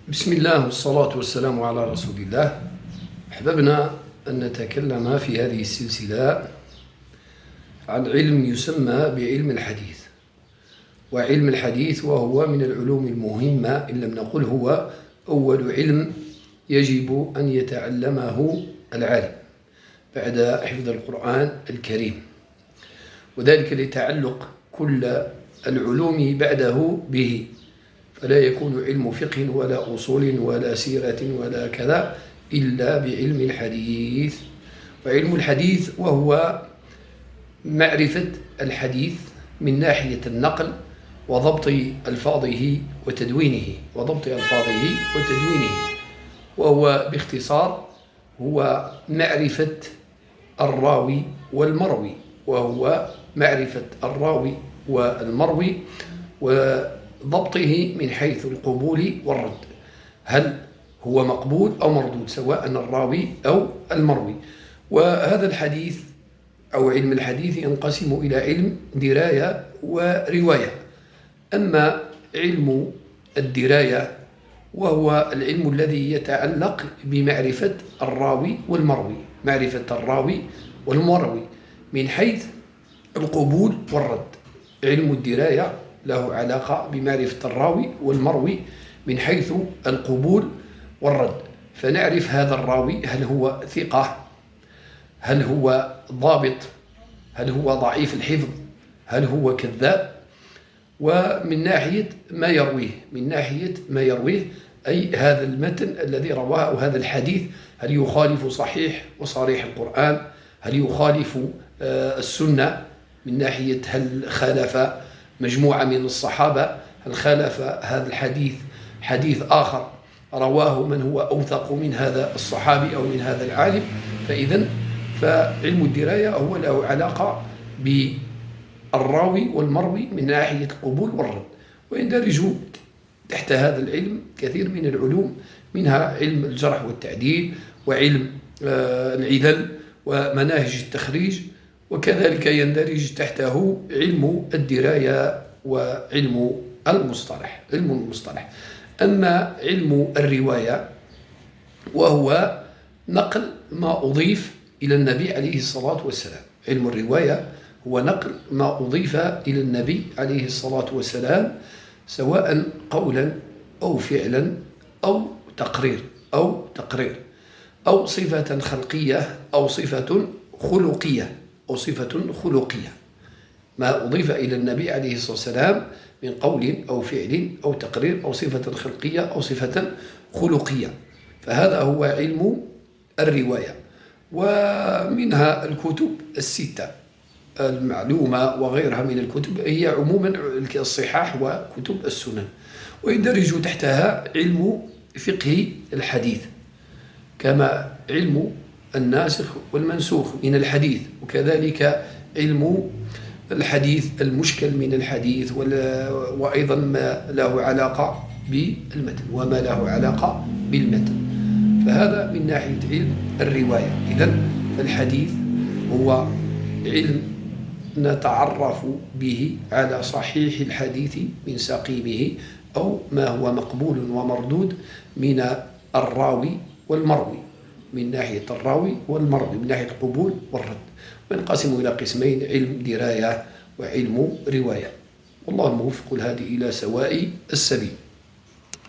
بسم الله والصلاة والسلام على رسول الله. أحببنا أن نتكلم في هذه السلسلة عن علم يسمى بعلم الحديث. وعلم الحديث وهو من العلوم المهمة، إن لم نقل هو أول علم يجب أن يتعلمه العالم بعد حفظ القرآن الكريم، وذلك لتعلق كل العلوم بعده به، فلا يكون علم فقه ولا أصول ولا سيرة ولا كذا إلا بعلم الحديث. وعلم الحديث وهو معرفة الحديث من ناحية النقل وضبط ألفاظه وتدوينه وهو باختصار هو معرفة الراوي والمروي، وضبطه من حيث القبول والرد، هل هو مقبول أو مردود، سواء الراوي أو المروي. وهذا الحديث أو علم الحديث ينقسم إلى علم دراية ورواية. أما علم الدراية وهو العلم الذي يتعلق بمعرفة الراوي والمروي من حيث القبول والرد. علم الدراية له علاقة بمعرفة الراوي والمروي من حيث القبول والرد، فنعرف هذا الراوي هل هو ثقة، هل هو ضابط، هل هو ضعيف الحفظ، هل هو كذاب. ومن ناحية ما يرويه أي هذا المتن الذي رواه أو هذا الحديث هل يخالف صحيح وصريح القرآن، هل يخالف السنة من ناحية هل خالف مجموعة من الصحابة، هل خالف هذا الحديث حديث آخر رواه من هو أوثق من هذا الصحابي أو من هذا العالم. فعلم الدراية هو له علاقة بالراوي والمروي من ناحية القبول والرد، ويندرج تحت هذا العلم كثير من العلوم، منها علم الجرح والتعديل وعلم العلل ومناهج التخريج، وكذلك يندرج تحته علم الدراية وعلم المصطلح. أما علم الرواية وهو نقل ما أضيف إلى النبي عليه الصلاة والسلام. علم الرواية هو نقل ما أضيف إلى النبي عليه الصلاة والسلام، سواء قولا أو فعلا أو تقرير أو صفة خلقية أو صفة خلقية، ما أضيف إلى النبي عليه الصلاة والسلام من قول أو فعل أو تقرير أو صفة خلقية أو صفة خلقية، فهذا هو علم الرواية. ومنها الكتب الستة المعلومة وغيرها من الكتب، هي عموما الصحاح وكتب السنن، ويندرج تحتها علم فقه الحديث، كما علم الناسخ والمنسوخ من الحديث، وكذلك علم الحديث المشكل من الحديث، وأيضا ما له علاقة بالمتن فهذا من ناحية علم الرواية. فالحديث هو علم نتعرف به على صحيح الحديث من سقيمه، أو ما هو مقبول ومردود من الراوي والمروي، من ناحية القبول والرد. وينقسم إلى قسمين: علم دراية وعلم رواية. والله الموفق الهادي إلى سواء السبيل.